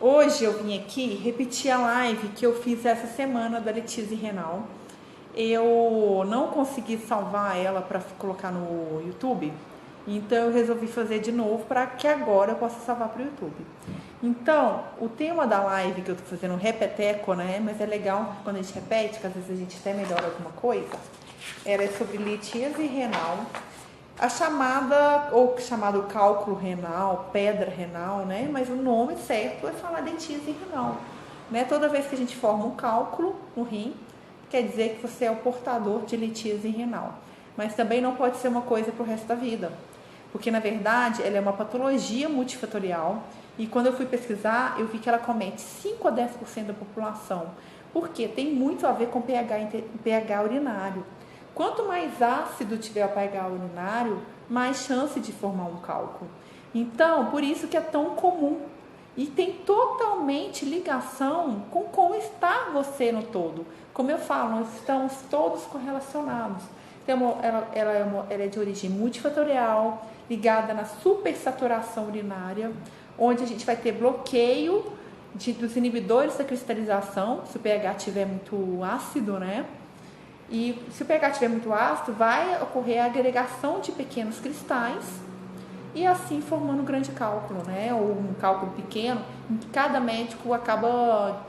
Hoje eu vim aqui repetir a live que eu fiz essa semana da Letizia Renal. Eu não consegui salvar ela para colocar no YouTube, então eu resolvi fazer de novo para que agora eu possa salvar para o YouTube. Então, o tema da live que eu tô fazendo, repeteco, né? Mas é legal quando a gente repete, que às vezes a gente até melhora alguma coisa. Era sobre litíase renal, a chamada, ou chamado cálculo renal, pedra renal, né? Mas o nome certo é falar litíase renal, né? Toda vez que a gente forma um cálculo no rim, quer dizer que você é o portador de litíase renal. Mas também não pode ser uma coisa para o resto da vida, porque na verdade ela é uma patologia multifatorial e quando eu fui pesquisar eu vi que ela comete 5 a 10% da população, porque tem muito a ver com pH urinário. Quanto mais ácido tiver o pH urinário, mais chance de formar um cálculo. Então, por isso que é tão comum. E tem totalmente ligação com como está você no todo. Como eu falo, nós estamos todos correlacionados. Então, ela é de origem multifatorial, ligada na supersaturação urinária, onde a gente vai ter bloqueio dos inibidores da cristalização, se o pH estiver muito ácido, né? E se o pH estiver muito ácido, vai ocorrer a agregação de pequenos cristais e assim formando um grande cálculo, né? Ou um cálculo pequeno, em que cada médico acaba,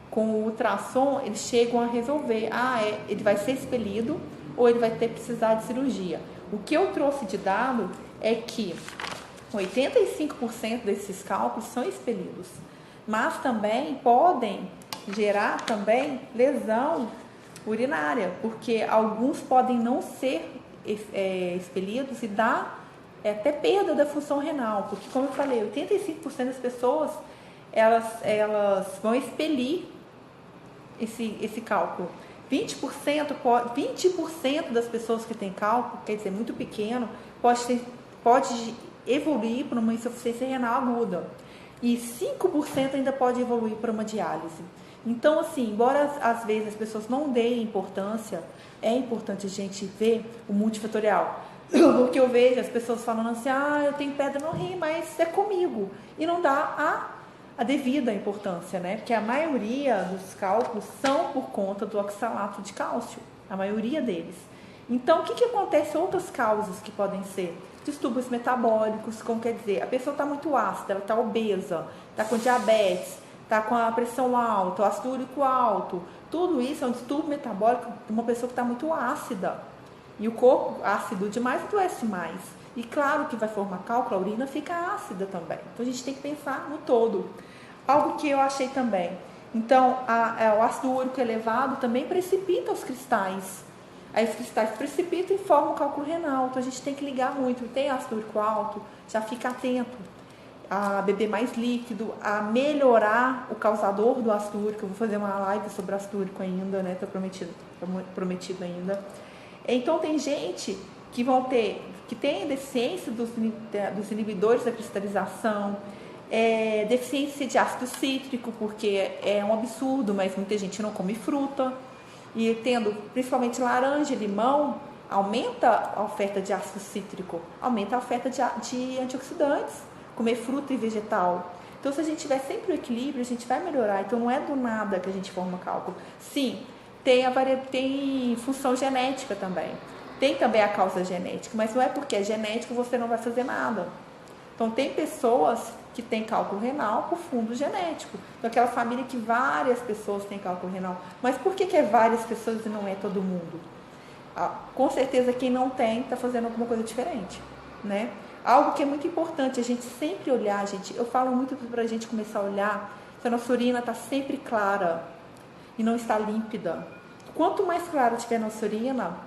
com o ultrassom, eles chegam a resolver. Ele vai ser expelido ou ele vai precisar de cirurgia. O que eu trouxe de dado é que 85% desses cálculos são expelidos, mas também podem gerar também lesão urinária, porque alguns podem não ser expelidos e dar até perda da função renal, porque como eu falei, 85% das pessoas elas vão expelir esse cálculo. 20% das pessoas que têm cálculo, quer dizer, muito pequeno, pode evoluir para uma insuficiência renal aguda. E 5% ainda pode evoluir para uma diálise. Então, assim, embora às vezes as pessoas não deem importância, é importante a gente ver o multifatorial. Porque eu vejo as pessoas falando assim, eu tenho pedra no rim, mas é comigo. E não dá a devida importância, né? Porque a maioria dos cálculos são por conta do oxalato de cálcio, a maioria deles. Então, o que acontece? Outras causas que podem ser distúrbios metabólicos, como quer dizer, a pessoa está muito ácida, ela está obesa, está com diabetes, está com a pressão alta, o ácido úrico alto. Tudo isso é um distúrbio metabólico de uma pessoa que está muito ácida. E o corpo ácido demais adoece mais. E claro que vai formar cálculo, a urina fica ácida também. Então a gente tem que pensar no todo. Algo que eu achei também. Então, o ácido úrico elevado também precipita os cristais. Aí os cristais precipitam e formam o cálculo renal. Então a gente tem que ligar muito. Tem ácido úrico alto, já fica atento a beber mais líquido, a melhorar o causador do ácido úrico. Eu vou fazer uma live sobre ácido úrico ainda, né? Tá prometido ainda. Então tem gente que tem deficiência dos inibidores da cristalização, deficiência de ácido cítrico, porque é um absurdo, mas muita gente não come fruta. E tendo principalmente laranja e limão, aumenta a oferta de ácido cítrico, aumenta a oferta de antioxidantes, comer fruta e vegetal. Então, se a gente tiver sempre o equilíbrio, a gente vai melhorar. Então, não é do nada que a gente forma cálculo. Sim, tem função genética também. Tem também a causa genética, mas não é porque é genético você não vai fazer nada. Então, tem pessoas que têm cálculo renal por fundo genético. Então, aquela família que várias pessoas têm cálculo renal. Mas por que é várias pessoas e não é todo mundo? Com certeza, quem não tem está fazendo alguma coisa diferente, né? Algo que é muito importante a gente sempre olhar, gente. Eu falo muito para a gente começar a olhar se a nossa urina está sempre clara e não está límpida. Quanto mais clara tiver a nossa urina,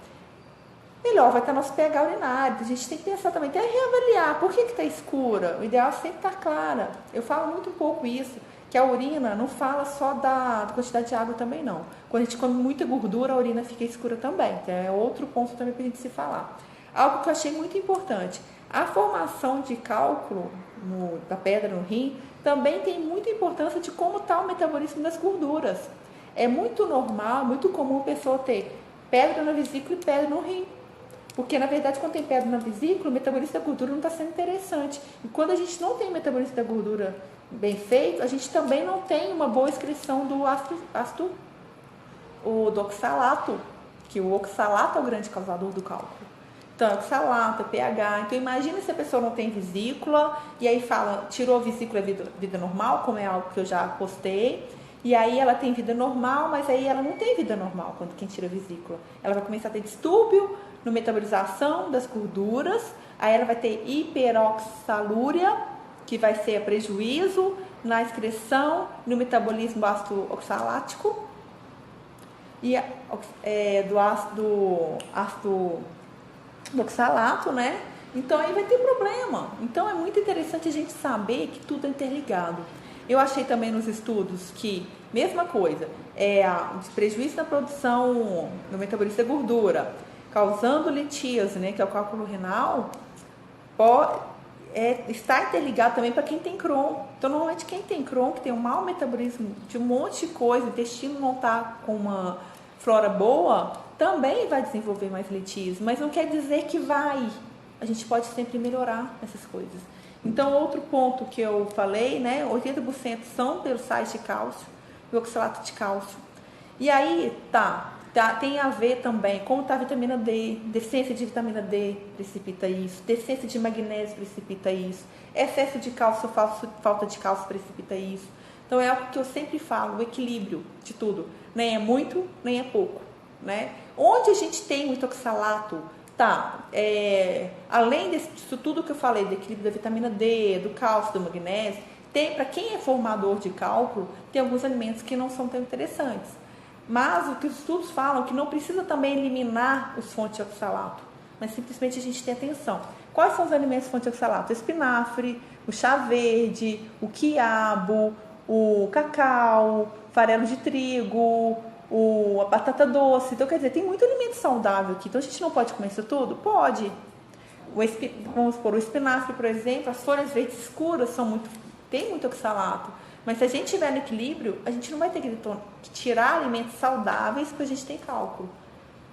melhor vai estar nosso pH urinário. A gente tem que pensar também, tem que reavaliar. Por que está escura? O ideal é sempre estar clara. Eu falo muito um pouco isso, que a urina não fala só da quantidade de água também não. Quando a gente come muita gordura, a urina fica escura também. Que é outro ponto também para a gente se falar. Algo que eu achei muito importante. A formação de cálculo da pedra no rim também tem muita importância de como está o metabolismo das gorduras. É muito normal, muito comum a pessoa ter pedra na vesícula e pedra no rim. Porque, na verdade, quando tem pedra na vesícula, o metabolismo da gordura não está sendo interessante. E quando a gente não tem metabolismo da gordura bem feito, a gente também não tem uma boa excreção do ácido do oxalato, que o oxalato é o grande causador do cálculo. Então, oxalato, pH. Então, imagina se a pessoa não tem vesícula e aí fala, tirou a vesícula vida normal, como é algo que eu já postei, e aí ela tem vida normal, mas aí ela não tem vida normal quando quem tira a vesícula. Ela vai começar a ter distúrbio na metabolização das gorduras, aí ela vai ter hiperoxalúria, que vai ser prejuízo na excreção, no metabolismo do ácido oxalático e do ácido do oxalato, né? Então aí vai ter problema. Então é muito interessante a gente saber que tudo é interligado. Eu achei também nos estudos que, mesma coisa, o prejuízo na produção, no metabolismo da gordura, causando litíase, né, que é o cálculo renal, está interligado também para quem tem Crohn. Então, normalmente quem tem Crohn, que tem um mau metabolismo de um monte de coisa, o intestino não está com uma flora boa, também vai desenvolver mais litíase, mas não quer dizer que vai. A gente pode sempre melhorar essas coisas. Então, outro ponto que eu falei, né, 80% são pelos sais de cálcio e oxalato de cálcio. E aí, tem a ver também como está a vitamina D, deficiência de vitamina D precipita isso, deficiência de magnésio precipita isso, excesso de cálcio, falta de cálcio precipita isso. Então, é algo que eu sempre falo, o equilíbrio de tudo. Nem é muito, nem é pouco, né? Onde a gente tem muito oxalato, além disso tudo que eu falei, do equilíbrio da vitamina D, do cálcio, do magnésio, para quem é formador de cálculo, tem alguns alimentos que não são tão interessantes. Mas o que os estudos falam é que não precisa também eliminar os fontes de oxalato, mas simplesmente a gente tem atenção. Quais são os alimentos fontes de oxalato? O espinafre, o chá verde, o quiabo, o cacau, farelo de trigo, a batata doce. Então, quer dizer, tem muito alimento saudável aqui. Então, a gente não pode comer isso tudo? Pode. Vamos supor, o espinafre, por exemplo, as folhas verdes escuras tem muito oxalato. Mas se a gente tiver no equilíbrio, a gente não vai ter que tirar alimentos saudáveis para a gente ter cálculo.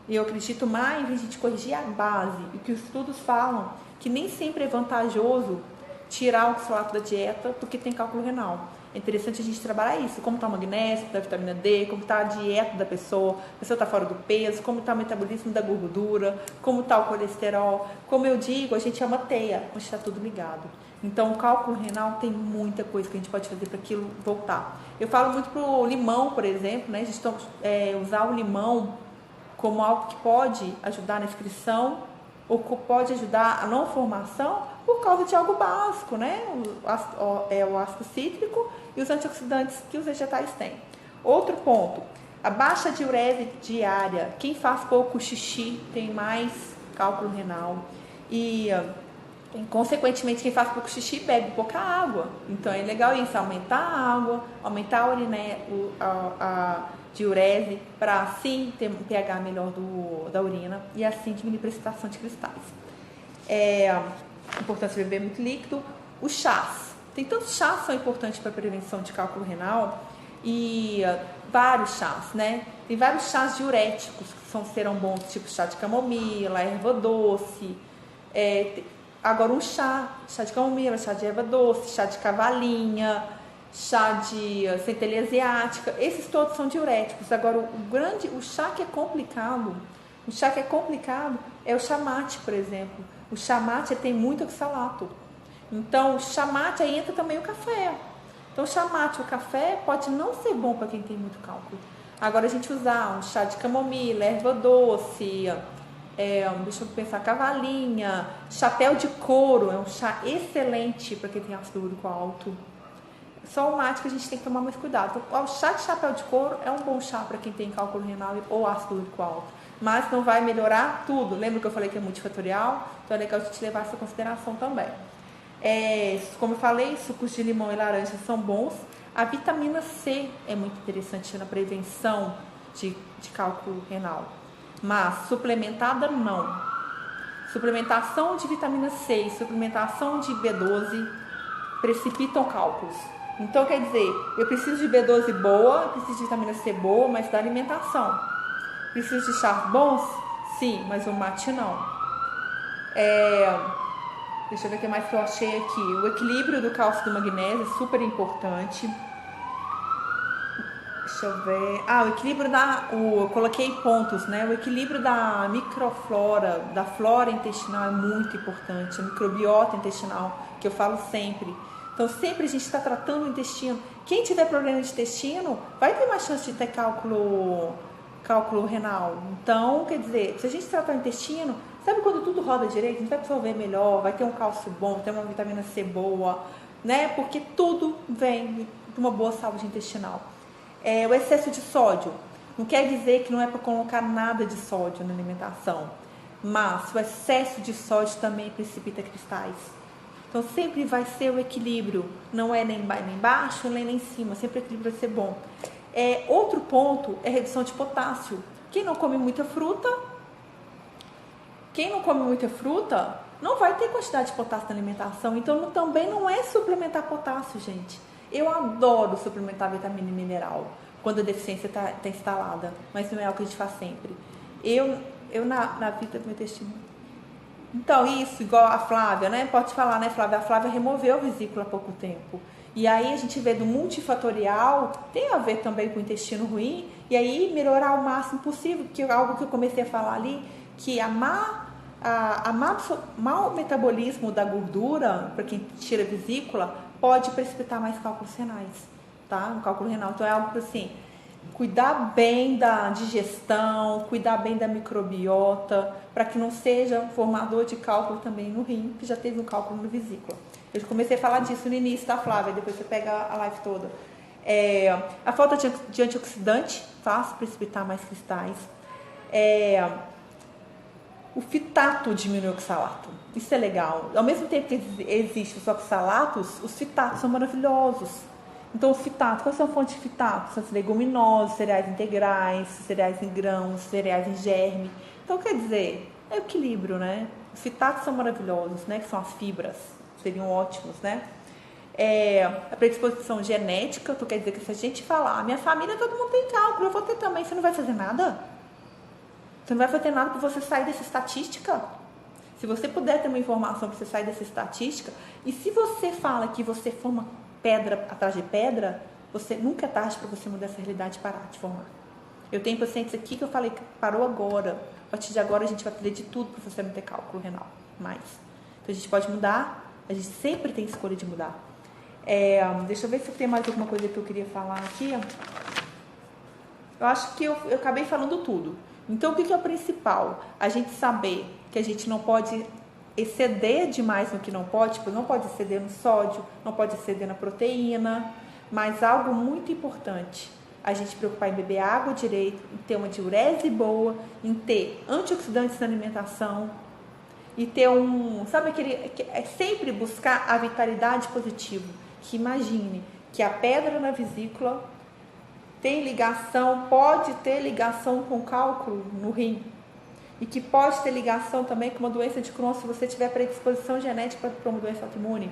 E eu acredito mais em a gente corrigir a base. E que os estudos falam que nem sempre é vantajoso tirar o oxalato da dieta porque tem cálculo renal. É interessante a gente trabalhar isso, como está o magnésio, da vitamina D, como está a dieta da pessoa, a pessoa está fora do peso, como está o metabolismo da gordura, como está o colesterol. Como eu digo, a gente é uma teia, onde está tudo ligado. Então, o cálculo renal tem muita coisa que a gente pode fazer para aquilo voltar. Eu falo muito para o limão, por exemplo, né? A gente usar o limão como algo que pode ajudar na excreção ou que pode ajudar a não formação por causa de algo básico, né? O ácido cítrico e os antioxidantes que os vegetais têm. Outro ponto, a baixa diurese diária. Quem faz pouco xixi tem mais cálculo renal e consequentemente, quem faz pouco xixi bebe pouca água. Então, é legal isso, aumentar a água, aumentar a diurese, para assim ter um pH melhor da urina e assim diminuir a precipitação de cristais. Importância de beber muito líquido. Os chás. Tem tantos chás que são importantes para a prevenção de cálculo renal e vários chás, né? Tem vários chás diuréticos que serão bons, tipo chá de camomila, erva doce. Agora o chá de camomila, chá de erva doce, chá de cavalinha, chá de centelha asiática, esses todos são diuréticos. Agora o chá que é complicado, é o chá mate, por exemplo. O chá mate tem muito oxalato. Então o chá mate aí entra também o café. Então o chá mate, o café pode não ser bom para quem tem muito cálculo. Agora a gente usar um chá de camomila, erva doce, deixa eu pensar, cavalinha, chapéu de couro, é um chá excelente para quem tem ácido úrico alto. Só o mate que a gente tem que tomar mais cuidado. Então, o chá de chapéu de couro é um bom chá para quem tem cálculo renal ou ácido úrico alto, mas não vai melhorar tudo. Lembra que eu falei que é multifatorial? Então é legal a gente levar essa consideração também. Como eu falei, sucos de limão e laranja são bons. A vitamina C é muito interessante na prevenção de cálculo renal, mas suplementada não. Suplementação de vitamina C e suplementação de B12 precipitam cálculos. Então, quer dizer, eu preciso de B12 boa, eu preciso de vitamina C boa, mas da alimentação. Preciso de chás bons? Sim, mas o mate não. Deixa eu ver o que mais que eu achei aqui. O equilíbrio do cálcio e do magnésio é super importante. Deixa eu ver. O equilíbrio eu coloquei pontos, né? O equilíbrio da microflora, da flora intestinal é muito importante. A microbiota intestinal, que eu falo sempre. Então, sempre a gente está tratando o intestino. Quem tiver problema de intestino, vai ter mais chance de ter cálculo renal. Então, quer dizer, se a gente tratar o intestino, sabe quando tudo roda direito? A gente vai absorver melhor, vai ter um cálcio bom, ter uma vitamina C boa, né? Porque tudo vem de uma boa saúde intestinal. O excesso de sódio. Não quer dizer que não é para colocar nada de sódio na alimentação, mas o excesso de sódio também precipita cristais. Então sempre vai ser o equilíbrio, não é nem baixo nem em cima, sempre o equilíbrio vai ser bom. Outro ponto é a redução de potássio. Quem não come muita fruta não vai ter quantidade de potássio na alimentação, então também não é suplementar potássio, gente. Eu adoro suplementar vitamina e mineral quando a deficiência está instalada, mas não é algo que a gente faz sempre. Eu na vida do meu intestino. Então, isso, igual a Flávia, né? Pode falar, né, Flávia? A Flávia removeu a vesícula há pouco tempo. E aí a gente vê do multifatorial, tem a ver também com o intestino ruim, e aí melhorar o máximo possível, que é algo que eu comecei a falar ali, que mau metabolismo da gordura, para quem tira a vesícula, pode precipitar mais cálculos renais, tá? Um cálculo renal. Então é algo assim, cuidar bem da digestão, cuidar bem da microbiota, para que não seja um formador de cálculo também no rim, que já teve um cálculo na vesícula. Eu comecei a falar disso no início, tá, Flávia? Depois você pega a live toda. A falta de antioxidante faz precipitar mais cristais. O fitato diminui o oxalato. Isso é legal. Ao mesmo tempo que existem os oxalatos, os fitatos são maravilhosos. Então, os fitatos, quais são as fontes de fitato? São as leguminosas, cereais integrais, cereais em grãos, cereais em germe. Então, quer dizer, é equilíbrio, né? Os fitatos são maravilhosos, né? Que são as fibras, seriam ótimos, né? A predisposição genética, então quer dizer que se a gente falar, minha família, todo mundo tem cálculo, eu vou ter também, você não vai fazer nada? Você não vai fazer nada para você sair dessa estatística? Se você puder ter uma informação para você sair dessa estatística, e se você fala que você forma pedra atrás de pedra, nunca é tarde para você mudar essa realidade e parar de formar. Eu tenho pacientes aqui que eu falei que parou agora. A partir de agora a gente vai fazer de tudo para você não ter cálculo renal mais. Então a gente pode mudar, a gente sempre tem escolha de mudar. Deixa eu ver se tem mais alguma coisa que eu queria falar aqui. Eu acho que eu acabei falando tudo. Então o que é o principal? A gente saber que a gente não pode exceder demais no que não pode, tipo, não pode exceder no sódio, não pode exceder na proteína, mas algo muito importante, a gente preocupar em beber água direito, em ter uma diurese boa, em ter antioxidantes na alimentação e ter sabe aquele, é sempre buscar a vitalidade positiva, que imagine que a pedra na vesícula pode ter ligação com cálculo no rim. E que pode ter ligação também com uma doença de Crohn se você tiver predisposição genética para uma doença autoimune.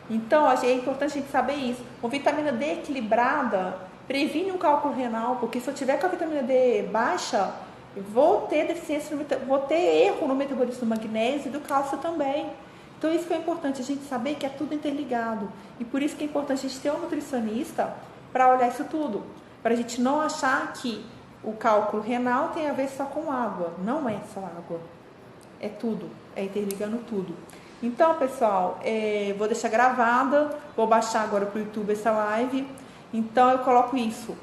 Então, é importante a gente saber isso. Uma vitamina D equilibrada previne um cálculo renal, porque se eu tiver com a vitamina D baixa, vou ter deficiência, vou ter erro no metabolismo do magnésio e do cálcio também. Então, isso que é importante, a gente saber que é tudo interligado. E por isso que é importante a gente ter um nutricionista para olhar isso tudo. Para a gente não achar que o cálculo renal tem a ver só com água. Não é só água. É tudo. É interligando tudo. Então, pessoal, vou deixar gravada. Vou baixar agora para o YouTube essa live. Então, eu coloco isso.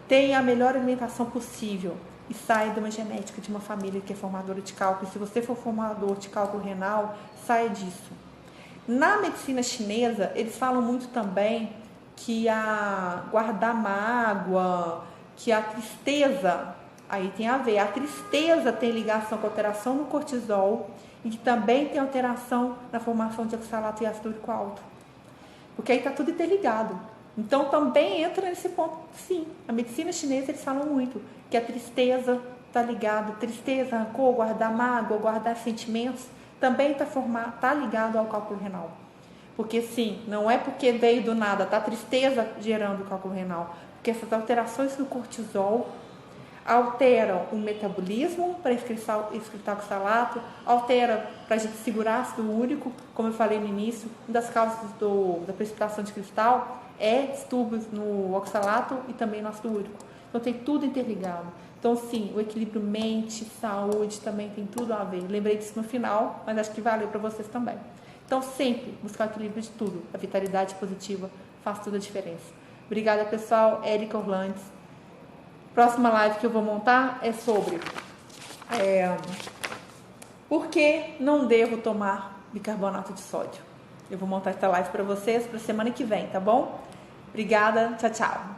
Tenha a melhor alimentação possível. E saia de uma genética de uma família que é formadora de cálculo. E se você for formador de cálculo renal, saia disso. Na medicina chinesa, eles falam muito também que guardar mágoa, que a tristeza, aí tem a ver, a tristeza tem ligação com alteração no cortisol e que também tem alteração na formação de oxalato e ácido úrico alto. Porque aí está tudo interligado. Então também entra nesse ponto, sim. A medicina chinesa, eles falam muito que a tristeza está ligada, tristeza, rancor, guardar mágoa, guardar sentimentos, também está ligado ao cálculo renal. Porque sim, não é porque veio do nada, tá a tristeza gerando o cálculo renal. Porque essas alterações no cortisol alteram o metabolismo para excretar o oxalato, altera para a gente segurar ácido úrico, como eu falei no início, uma das causas da precipitação de cristal é distúrbios no oxalato e também no ácido úrico. Então tem tudo interligado. Então sim, o equilíbrio mente, saúde também tem tudo a ver. Lembrei disso no final, mas acho que valeu para vocês também. Então sempre buscar o equilíbrio de tudo. A vitalidade positiva faz toda a diferença. Obrigada, pessoal. Érica Orlandes. Próxima live que eu vou montar é sobre por que não devo tomar bicarbonato de sódio. Eu vou montar essa live para vocês para semana que vem, tá bom? Obrigada, tchau, tchau.